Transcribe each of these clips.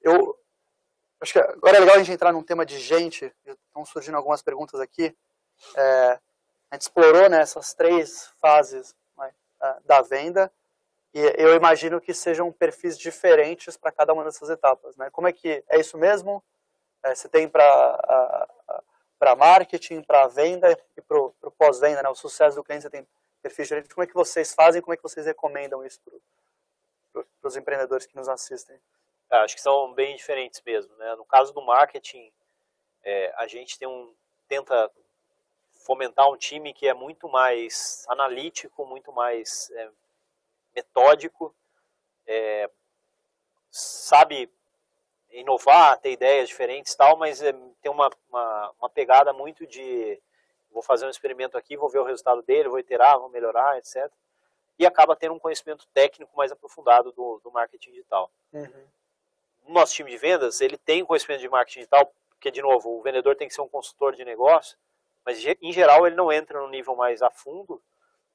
Eu acho que agora é legal a gente entrar num tema de gente. Estão surgindo algumas perguntas aqui. A gente explorou, né, essas 3 fases, né, da venda, e eu imagino que sejam perfis diferentes para cada uma dessas etapas, né? Como é que é isso mesmo? Você tem para marketing, para venda e para o pós-venda, né? O sucesso do cliente, você tem perfis diferentes. Como é que vocês fazem? Como é que vocês recomendam isso para os empreendedores que nos assistem? Acho que são bem diferentes mesmo, né? No caso do marketing, a gente tenta fomentar um time que é muito mais analítico, muito mais metódico, sabe inovar, ter ideias diferentes e tal, mas tem uma pegada muito de vou fazer um experimento aqui, vou ver o resultado dele, vou iterar, vou melhorar, etc. E acaba tendo um conhecimento técnico mais aprofundado do marketing digital. Uhum. O nosso time de vendas, ele tem conhecimento de marketing digital, porque, de novo, o vendedor tem que ser um consultor de negócio, mas, em geral, ele não entra no nível mais a fundo,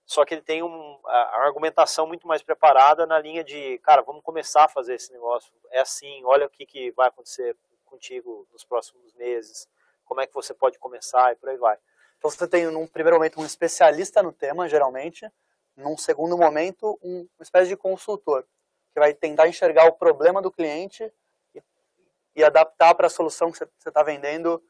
só que ele tem a argumentação muito mais preparada na linha de, cara, vamos começar a fazer esse negócio, é assim, olha o que vai acontecer contigo nos próximos meses, como é que você pode começar e por aí vai. Então você tem, num primeiro momento, um especialista no tema, geralmente, num segundo momento, uma espécie de consultor, que vai tentar enxergar o problema do cliente e adaptar para a solução que você está vendendo,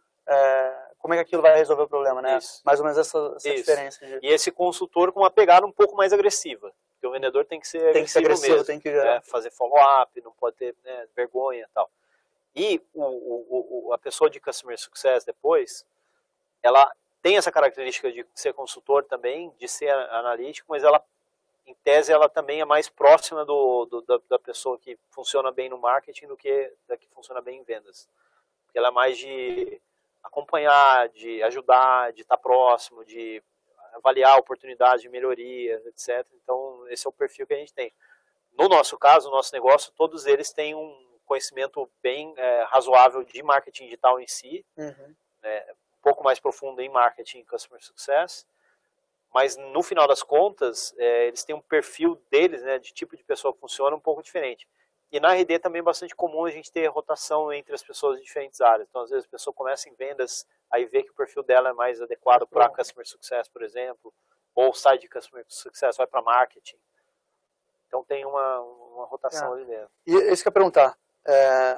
como é que aquilo vai resolver o problema, né? Isso. Mais ou menos essa diferença. E esse consultor com uma pegada um pouco mais agressiva, porque o vendedor tem que ser agressivo mesmo, tem que fazer follow-up, não pode ter vergonha e tal. E a pessoa de Customer Success depois, ela tem essa característica de ser consultor também, de ser analítico, mas ela, em tese, ela também é mais próxima da pessoa que funciona bem no marketing do que da que funciona bem em vendas. Porque ela é mais de acompanhar, de ajudar, de estar próximo, de avaliar oportunidades de melhoria, etc. Então, esse é o perfil que a gente tem. No nosso caso, no nosso negócio, todos eles têm um conhecimento bem razoável de marketing digital em si, Uhum. Um pouco mais profundo em marketing e customer success, mas no final das contas, eles têm um perfil deles, né, de tipo de pessoa que funciona um pouco diferente. E na RD também é bastante comum a gente ter rotação entre as pessoas de diferentes áreas. Então, às vezes, a pessoa começa em vendas, aí vê que o perfil dela é mais adequado para Customer Success, por exemplo, ou sai de Customer Success, vai para Marketing. Então, tem uma rotação ali dentro. E isso que eu ia perguntar.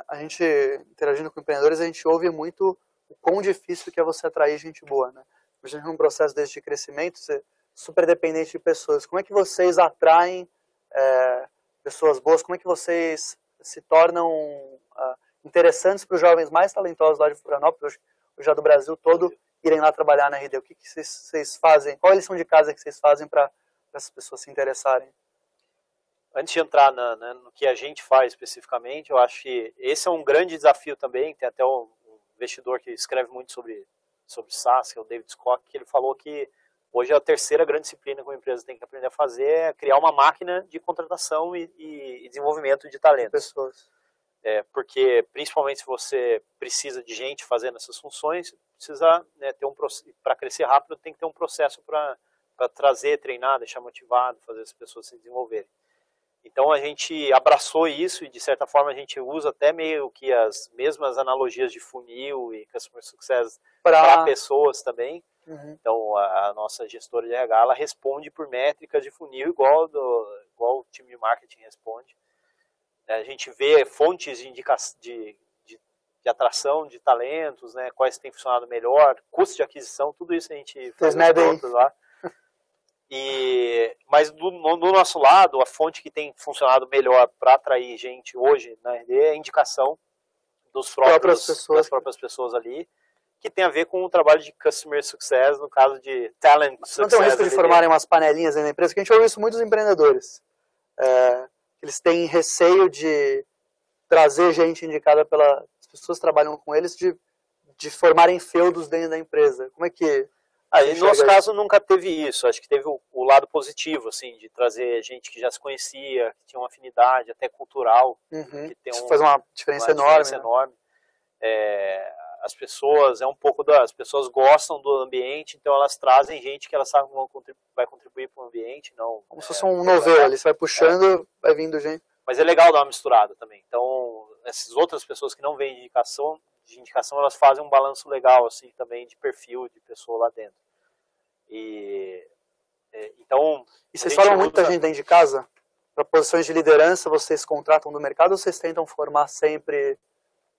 A gente, interagindo com empreendedores, a gente ouve muito o quão difícil que é você atrair gente boa, né? A gente tem um processo desse de crescimento, você é super dependente de pessoas. Como é que vocês atraem pessoas boas? Como é que vocês se tornam interessantes para os jovens mais talentosos lá de Florianópolis, ou já do Brasil todo, irem lá trabalhar na RD? O que vocês fazem? Qual a lição de casa que vocês fazem para essas pessoas se interessarem? Antes de entrar no que a gente faz especificamente, eu acho que esse é um grande desafio também. Tem até um investidor que escreve muito sobre SaaS, que é o David Scott, que ele falou que hoje a terceira grande disciplina que uma empresa tem que aprender a fazer é criar uma máquina de contratação e desenvolvimento de talentos. Pessoas. Porque, principalmente se você precisa de gente fazendo essas funções, precisa ter para crescer rápido, tem que ter um processo para trazer, treinar, deixar motivado, fazer as pessoas se desenvolverem. Então a gente abraçou isso e de certa forma a gente usa até meio que as mesmas analogias de funil e Customer Success para pessoas também. Uhum. Então a nossa gestora de RH, ela responde por métricas de funil igual o time de marketing responde. A gente vê fontes de atração de talentos, né, quais têm funcionado melhor, custo de aquisição, tudo isso a gente faz as contas lá. Mas do nosso lado, a fonte que tem funcionado melhor para atrair gente hoje na RD é a indicação das próprias pessoas ali, que tem a ver com o trabalho de Customer Success, no caso de Talent Success. Não tem o risco de formarem umas panelinhas na empresa, que a gente ouve isso muitos empreendedores. Eles têm receio de trazer gente indicada pelas pessoas que trabalham com eles, de formarem feudos dentro da empresa. Como é que... no nosso caso nunca teve isso, acho que teve o lado positivo, assim, de trazer gente que já se conhecia, que tinha uma afinidade até cultural. Uhum. Que tem isso faz uma diferença enorme. As pessoas, as pessoas gostam do ambiente, então elas trazem gente que elas sabem que vai contribuir para o ambiente. Não, como se fosse um novelo, ali, você vai puxando, vai vindo gente. Mas é legal dar uma misturada também, então essas outras pessoas que não vêm de indicação, elas fazem um balanço legal, assim, também de perfil de pessoa lá dentro. Então... E vocês falam muita gente dentro de casa? Para posições de liderança, vocês contratam do mercado ou vocês tentam formar sempre?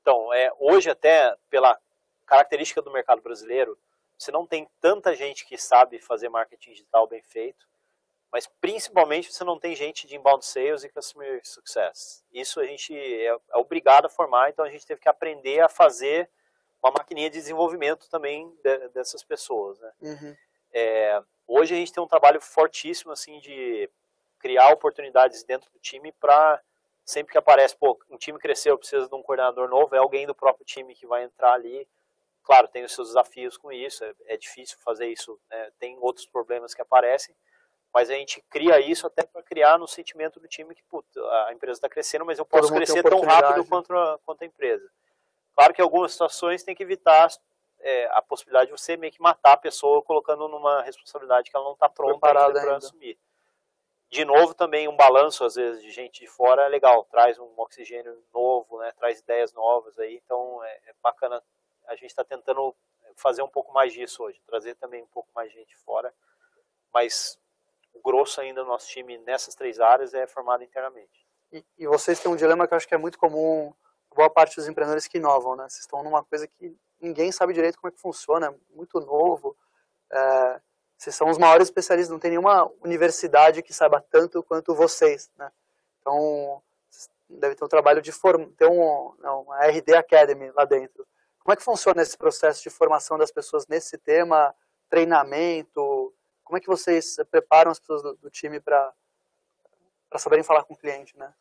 Então, hoje até, pela característica do mercado brasileiro, você não tem tanta gente que sabe fazer marketing digital bem feito, mas principalmente você não tem gente de inbound sales e customer success. Isso a gente é obrigado a formar, então a gente teve que aprender a fazer uma maquininha de desenvolvimento também dessas pessoas, né? Uhum. Hoje a gente tem um trabalho fortíssimo assim de criar oportunidades dentro do time para sempre que aparece, um time cresceu, precisa de um coordenador novo, é alguém do próprio time que vai entrar ali. Claro, tem os seus desafios com isso, é difícil fazer isso, né? Tem outros problemas que aparecem, mas a gente cria isso até para criar no sentimento do time que a empresa está crescendo, mas eu posso crescer tão rápido quanto a empresa. Claro que em algumas situações tem que evitar a possibilidade de você meio que matar a pessoa colocando numa responsabilidade que ela não está pronta para assumir. De novo, também um balanço, às vezes, de gente de fora é legal, traz um oxigênio novo, né, traz ideias novas aí, então é bacana. A gente está tentando fazer um pouco mais disso hoje, trazer também um pouco mais de gente de fora, mas o grosso ainda do nosso time nessas 3 áreas é formado internamente. E vocês têm um dilema que eu acho que é muito comum, boa parte dos empreendedores que inovam, né? Vocês estão numa coisa que ninguém sabe direito como é que funciona, é muito novo, vocês são os maiores especialistas, não tem nenhuma universidade que saiba tanto quanto vocês, né? Então, deve ter um trabalho de ter uma RD Academy lá dentro. Como é que funciona esse processo de formação das pessoas nesse tema, treinamento? Como é que vocês preparam as pessoas do time para saberem falar com o cliente, né?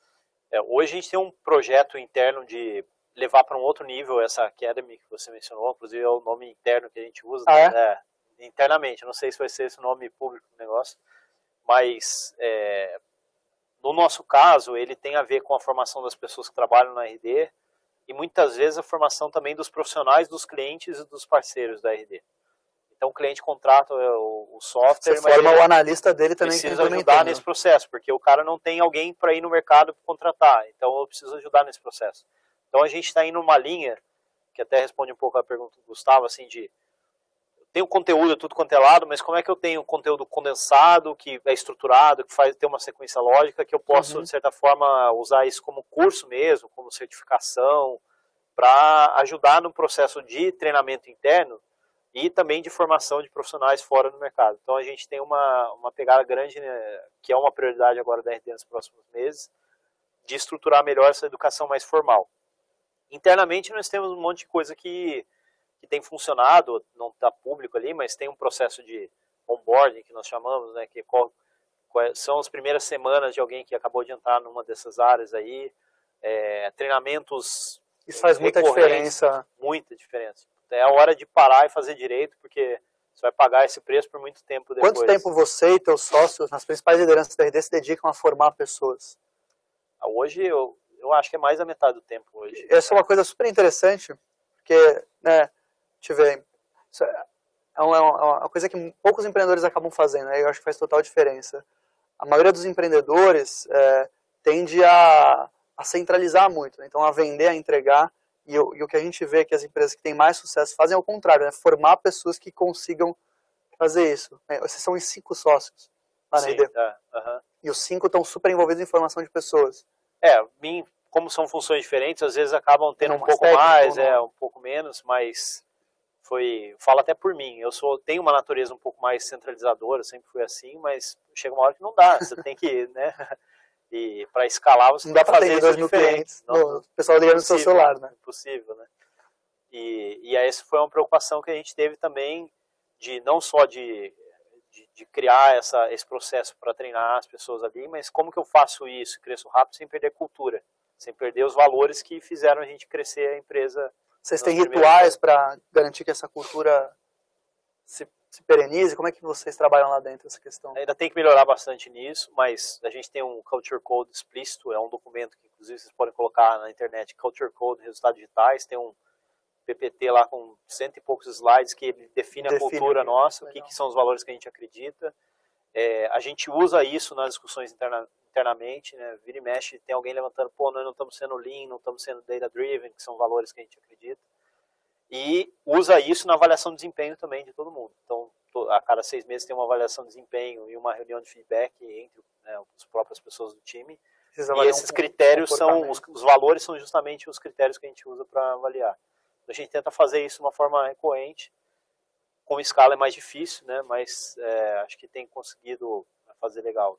Hoje a gente tem um projeto interno de levar para um outro nível essa Academy que você mencionou, inclusive é o nome interno que a gente usa. Internamente, não sei se vai ser esse o nome público do negócio, mas no nosso caso ele tem a ver com a formação das pessoas que trabalham na RD e muitas vezes a formação também dos profissionais, dos clientes e dos parceiros da RD. Então o cliente contrata o software, mas forma o analista dele também precisa ajudar nesse processo, porque o cara não tem alguém para ir no mercado para contratar, então eu preciso ajudar nesse processo. Então a gente está indo numa linha, que até responde um pouco a pergunta do Gustavo, assim, de tenho conteúdo tudo quanto é lado, mas como é que eu tenho conteúdo condensado, que é estruturado, que tem uma sequência lógica, que eu posso, de certa forma, usar isso como curso mesmo, como certificação, para ajudar no processo de treinamento interno e também de formação de profissionais fora do mercado. Então a gente tem uma pegada grande, né, que é uma prioridade agora da RD nos próximos meses, de estruturar melhor essa educação mais formal. Internamente nós temos um monte de coisa que tem funcionado, não está público ali, mas tem um processo de onboarding que nós chamamos, né, que são as primeiras semanas de alguém que acabou de entrar numa dessas áreas aí, treinamentos. Isso faz muita diferença. Muita diferença. É a hora de parar e fazer direito, porque você vai pagar esse preço por muito tempo depois. Quanto tempo você e teus sócios, nas principais lideranças da RD, se dedicam a formar pessoas? Hoje eu acho que é mais da metade do tempo hoje. Essa é uma coisa super interessante, porque, né, é uma coisa que poucos empreendedores acabam fazendo, né? Eu acho que faz total diferença. A maioria dos empreendedores tende a centralizar muito, né? Então a vender, a entregar, e o que a gente vê que as empresas que têm mais sucesso fazem é o contrário, né? Formar pessoas que consigam fazer isso. Vocês são em 5 sócios lá na RD. E os 5 estão super envolvidos em formação de pessoas. Como são funções diferentes, às vezes acabam tendo um pouco mais, um pouco menos, mas falo até por mim, tenho uma natureza um pouco mais centralizadora, sempre fui assim, mas chega uma hora que não dá, você tem que, né, e para escalar você não dá para ter 2 mil clientes, o pessoal liga no seu celular, né? Impossível, né? E essa foi uma preocupação que a gente teve também, de não só de criar esse processo para treinar as pessoas ali, mas como que eu faço isso, cresço rápido sem perder cultura, sem perder os valores que fizeram a gente crescer a empresa. Vocês têm rituais para garantir que essa cultura se perenize? Como é que vocês trabalham lá dentro essa questão? Ainda tem que melhorar bastante nisso, mas a gente tem um Culture Code explícito, é um documento que inclusive vocês podem colocar na internet, Culture Code, resultados digitais, tem um PPT lá com 100 e poucos slides que define a cultura nossa, o que são os valores que a gente acredita. A gente usa isso nas discussões internamente, né? Vira e mexe, tem alguém levantando, pô, nós não estamos sendo lean, não estamos sendo data-driven, que são valores que a gente acredita. E usa isso na avaliação de desempenho também de todo mundo. Então, a cada 6 meses tem uma avaliação de desempenho e uma reunião de feedback entre, né, as próprias pessoas do time. E esses critérios são, os valores são justamente os critérios que a gente usa para avaliar. A gente tenta fazer isso de uma forma recorrente. Com escala é mais difícil, né? Mas acho que tem conseguido fazer legal.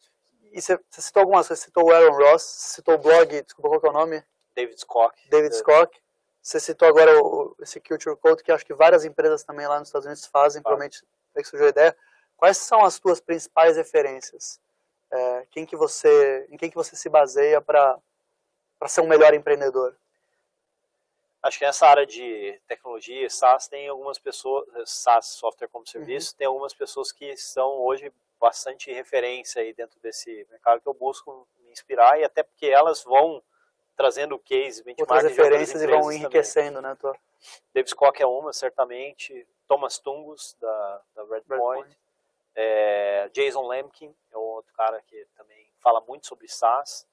E você citou algumas, você citou o Aaron Ross, você citou o blog, desculpa, qual que é o nome? David Scott. David Scott. Você citou agora esse Culture Code, que acho que várias empresas também lá nos Estados Unidos fazem, provavelmente é que surgiu a ideia. Quais são as tuas principais referências? Em quem que você se baseia para ser um melhor empreendedor? Acho que nessa área de tecnologia, SaaS, tem algumas pessoas, SaaS, software como serviço, tem algumas pessoas que são hoje bastante referência aí dentro desse mercado que eu busco me inspirar, e até porque elas vão trazendo case, benchmark, outras referências e vão enriquecendo, também. Né? David Scott é uma, certamente. Thomas Tungus, da Redpoint. Jason Lemkin é outro cara que também fala muito sobre SaaS.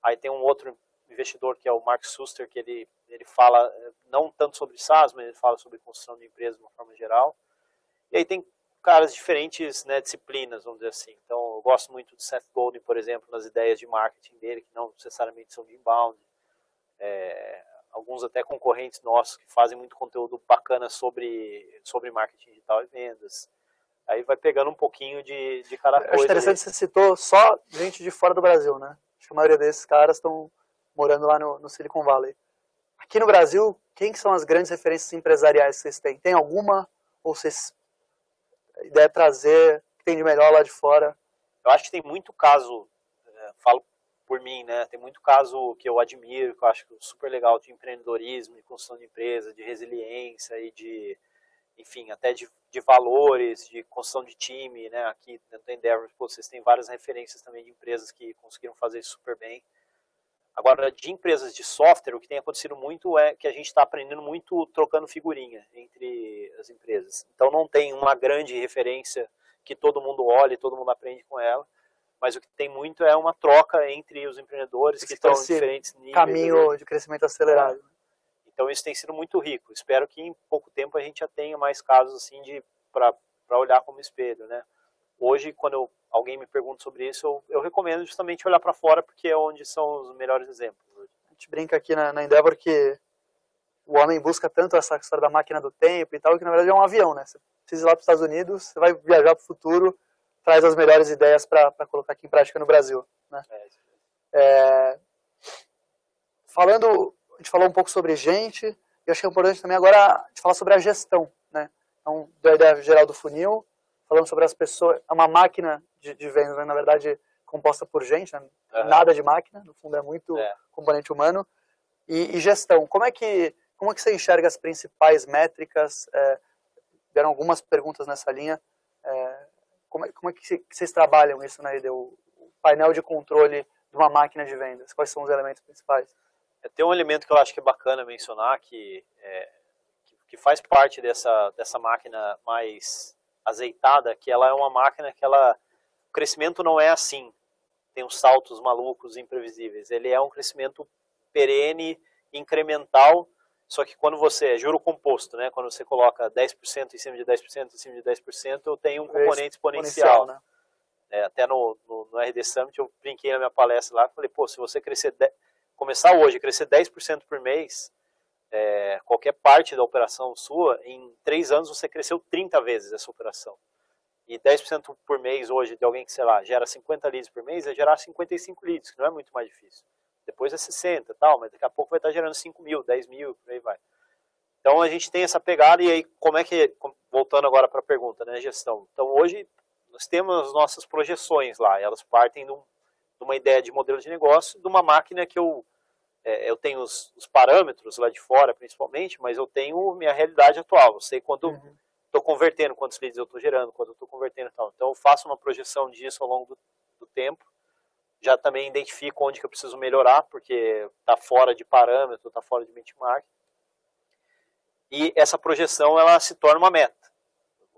Aí tem um outro investidor que é o Mark Suster, que ele fala não tanto sobre SaaS, mas ele fala sobre construção de empresas de uma forma geral. E aí tem caras de diferentes, né, disciplinas, vamos dizer assim. Então eu gosto muito do Seth Godin, por exemplo, nas ideias de marketing dele, que não necessariamente são de inbound. Alguns até concorrentes nossos que fazem muito conteúdo bacana sobre marketing digital e vendas. Aí vai pegando um pouquinho de cada coisa. Acho interessante que você citou só gente de fora do Brasil, né? Acho que a maioria desses caras estão morando lá no Silicon Valley. Aqui no Brasil, quem que são as grandes referências empresariais que vocês têm? Tem alguma? Ou vocês... A ideia é trazer o que tem de melhor lá de fora? Eu acho que tem muito caso, falo por mim, né? Tem muito caso que eu admiro, que eu acho super legal, de empreendedorismo, de construção de empresa, de resiliência e de, enfim, até de valores, de construção de time, né? Aqui dentro da Endeavor, vocês têm várias referências também de empresas que conseguiram fazer isso super bem. Agora, de empresas de software, o que tem acontecido muito é que a gente está aprendendo muito trocando figurinha entre as empresas. Então não tem uma grande referência que todo mundo olha e todo mundo aprende com ela, mas o que tem muito é uma troca entre os empreendedores que estão em diferentes níveis. Caminho de crescimento acelerado. Então isso tem sido muito rico. Espero que em pouco tempo a gente já tenha mais casos assim para olhar como espelho, né? Hoje, quando alguém me pergunta sobre isso, eu recomendo justamente olhar para fora, porque é onde são os melhores exemplos. A gente brinca aqui na Endeavor que o homem busca tanto essa história da máquina do tempo e tal, que na verdade é um avião, né? Você precisa ir lá para os Estados Unidos, você vai viajar para o futuro, traz as melhores ideias para colocar aqui em prática no Brasil, né? A gente falou um pouco sobre gente, e eu acho que é importante também agora a gente falar sobre a gestão, né? Então, da ideia geral do funil, falando sobre as pessoas, é uma máquina de vendas, né? Na verdade, composta por gente, né? Nada de máquina, no fundo é muito componente humano. E gestão, como é que você enxerga as principais métricas? Deram algumas perguntas nessa linha. Como é que vocês trabalham isso na IDEO? O painel de controle de uma máquina de vendas, quais são os elementos principais? Tem um elemento que eu acho que é bacana mencionar, que faz parte dessa máquina mais azeitada, que ela é uma máquina que o crescimento não é assim, tem uns saltos malucos, imprevisíveis. Ele é um crescimento perene, incremental, só que quando você, juro composto, né, quando você coloca 10% em cima de 10%, em cima de 10%, eu tenho um componente exponencial. Né? Até no RD Summit eu brinquei na minha palestra lá, falei, pô, se você começar hoje a crescer 10% por mês, qualquer parte da operação sua, em 3 anos você cresceu 30 vezes essa operação. E 10% por mês hoje de alguém que, sei lá, gera 50 leads por mês, é gerar 55 leads, que não é muito mais difícil. Depois é 60 tal, mas daqui a pouco vai estar gerando 5 mil, 10 mil, por aí vai. Então a gente tem essa pegada, e aí como é que, voltando agora para a pergunta, né, gestão. Então hoje nós temos as nossas projeções lá, elas partem de uma ideia de modelo de negócio, de uma máquina que eu tenho os parâmetros lá de fora principalmente, mas eu tenho minha realidade atual, eu sei quando estou convertendo, quantos leads eu estou gerando, quando eu estou convertendo e tal. Então eu faço uma projeção disso ao longo do tempo, já também identifico onde que eu preciso melhorar, porque está fora de parâmetro, está fora de benchmark. E essa projeção ela se torna uma meta.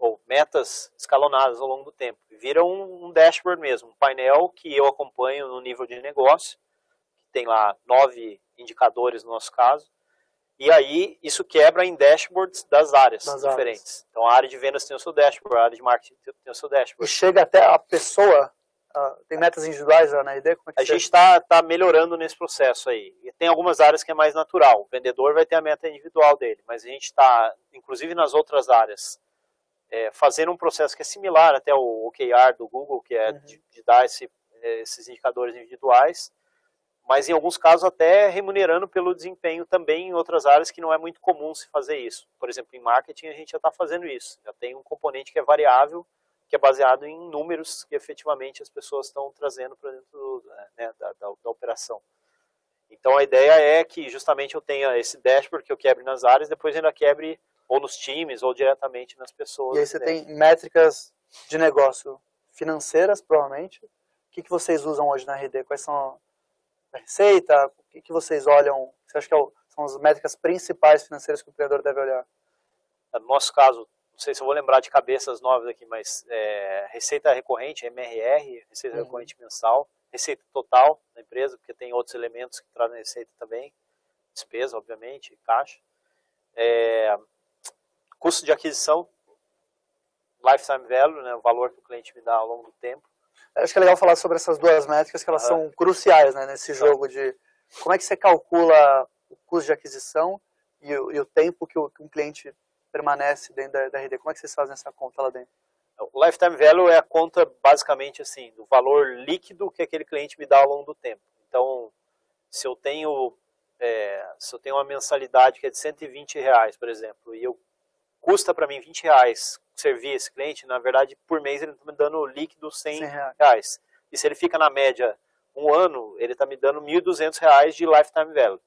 ou metas escalonadas ao longo do tempo. Vira um dashboard mesmo, um painel que eu acompanho no nível de negócio, que tem lá 9 indicadores no nosso caso, e aí isso quebra em dashboards das áreas diferentes. Então a área de vendas tem o seu dashboard, a área de marketing tem o seu dashboard. E chega até a pessoa, tem metas individuais lá na RD? Como é que a gente está melhorando nesse processo aí. E tem algumas áreas que é mais natural. O vendedor vai ter a meta individual dele, mas a gente está, inclusive nas outras áreas, fazendo um processo que é similar até o OKR do Google, que é de dar esses indicadores individuais, mas em alguns casos até remunerando pelo desempenho também em outras áreas que não é muito comum se fazer isso. Por exemplo, em marketing a gente já está fazendo isso. Já tem um componente que é variável, que é baseado em números que efetivamente as pessoas estão trazendo para dentro da operação. Então a ideia é que justamente eu tenha esse dashboard que eu quebre nas áreas, depois ainda quebre ou nos times ou diretamente nas pessoas. E aí você tem métricas de negócio financeiras, provavelmente. O que vocês usam hoje na RD? Quais são a receita? O que vocês olham? Você acha que são as métricas principais financeiras que o empreendedor deve olhar? No nosso caso, não sei se eu vou lembrar de cabeças novas aqui, mas receita recorrente, MRR, receita recorrente mensal, receita total da empresa, porque tem outros elementos que trazem receita também, despesa, obviamente, caixa. Custo de aquisição, lifetime value, né, o valor que o cliente me dá ao longo do tempo. Acho que é legal falar sobre essas duas métricas, que elas são cruciais, né, nesse jogo de como é que você calcula o custo de aquisição e o tempo que um cliente permanece dentro da RD. Como é que vocês fazem essa conta lá dentro? O lifetime value é a conta basicamente assim, do valor líquido que aquele cliente me dá ao longo do tempo. Então, se eu tenho uma mensalidade que é de R$120, por exemplo, e custa para mim R$20 servir esse cliente, na verdade, por mês ele está me dando líquido R$100. E se ele fica na média um ano, ele está me dando R$1.200 de lifetime value.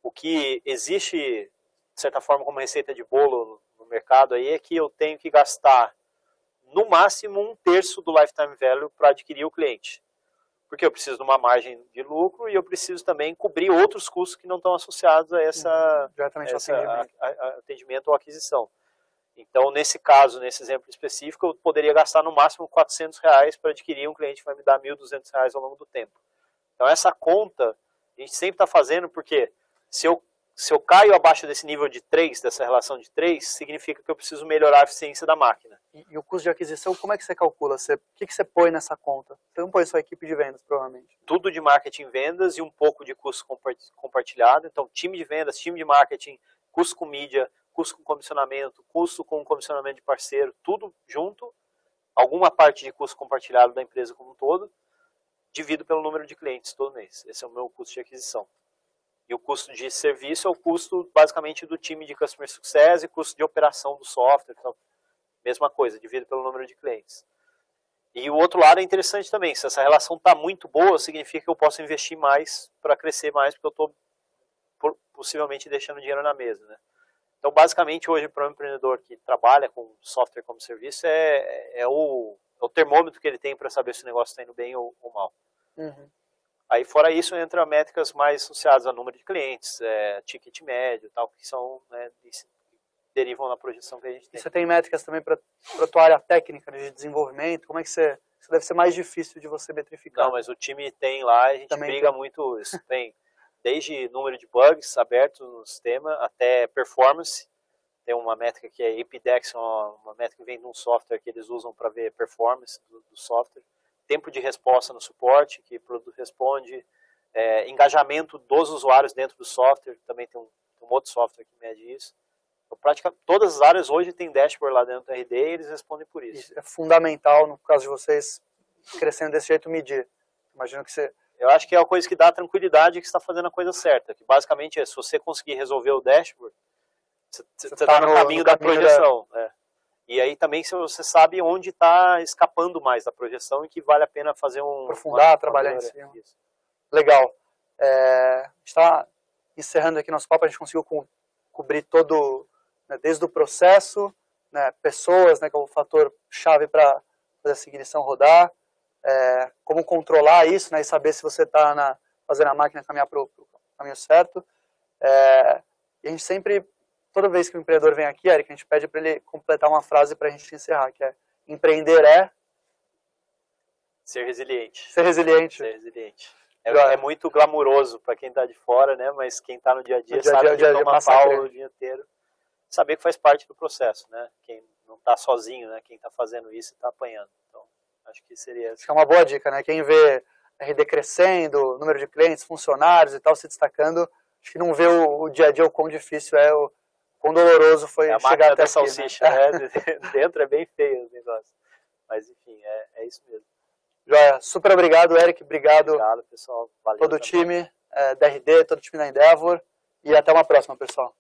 O que existe, de certa forma, como receita de bolo no mercado aí, é que eu tenho que gastar, no máximo, 1/3 do lifetime value para adquirir o cliente. Porque eu preciso de uma margem de lucro e eu preciso também cobrir outros custos que não estão associados a atendimento ou aquisição. Então, nesse caso, nesse exemplo específico, eu poderia gastar no máximo R$400 para adquirir um cliente que vai me dar R$1.200 ao longo do tempo. Então, essa conta a gente sempre está fazendo porque se eu caio abaixo desse nível de 3, dessa relação de 3, significa que eu preciso melhorar a eficiência da máquina. E o custo de aquisição, como é que você calcula? O que você põe nessa conta? Você não põe sua equipe de vendas, provavelmente. Tudo de marketing e vendas e um pouco de custo compartilhado. Então, time de vendas, time de marketing, custo com mídia, custo com comissionamento, custo com comissionamento de parceiro, tudo junto, alguma parte de custo compartilhado da empresa como um todo, divido pelo número de clientes todo mês. Esse é o meu custo de aquisição. E o custo de serviço é o custo, basicamente, do time de Customer Success e custo de operação do software. Então, mesma coisa, divido pelo número de clientes. E o outro lado é interessante também. Se essa relação está muito boa, significa que eu posso investir mais para crescer mais, porque eu estou possivelmente deixando dinheiro na mesa, né? Então, basicamente, hoje, para um empreendedor que trabalha com software como serviço, é o termômetro que ele tem para saber se o negócio está indo bem ou mal. Aí, fora isso, entra métricas mais associadas ao número de clientes, ticket médio, tal, que são, né, derivam da projeção que a gente tem. E você tem métricas também para a tua área técnica de desenvolvimento? Como é que isso deve ser mais difícil de você metrificar? Não, mas o time tem lá, a gente também briga muito, isso tem desde número de bugs abertos no sistema até performance. Tem uma métrica que é APDEX, uma métrica que vem de um software que eles usam para ver performance do software. Tempo de resposta no suporte, que o produto responde. Engajamento dos usuários dentro do software, também tem um outro software que mede isso. Então, praticamente todas as áreas hoje tem dashboard lá dentro do RD e eles respondem por isso. Isso é fundamental, no caso de vocês, crescendo desse jeito, medir. Imagino que você... Eu acho que é uma coisa que dá tranquilidade que você está fazendo a coisa certa. Que basicamente se você conseguir resolver o dashboard, você está no caminho da projeção. E aí também você sabe onde está escapando mais da projeção e que vale a pena fazer aprofundar, trabalhar em cima. Isso. Legal. A gente está encerrando aqui nosso papo, a gente conseguiu cobrir todo, né, desde o processo, né, pessoas, né, que é o fator chave para fazer essa ignição rodar, como controlar isso, né, e saber se você está fazendo a máquina caminhar para o caminho certo. E a gente sempre toda vez que o empreendedor vem aqui, Eric, a gente pede para ele completar uma frase para a gente encerrar, que é: empreender é... Ser resiliente. Ser resiliente. Ser resiliente. É muito glamuroso para quem está de fora, né? Mas quem está no dia a dia sabe que toma pau o dia inteiro. Saber que faz parte do processo, né? Quem não está sozinho, né? Quem está fazendo isso está apanhando. Então, acho que seria... Acho que é uma boa dica, né? Quem vê RD crescendo, número de clientes, funcionários e tal se destacando, acho que não vê o dia a dia o quão difícil é, o quão doloroso foi chegar até aqui. A máquina da salsicha, né? Dentro é bem feio o negócio. Mas, enfim, é isso mesmo. Joia. Super obrigado, Eric. Obrigado, pessoal. Valeu todo o time da RD, todo o time da Endeavor. E até uma próxima, pessoal.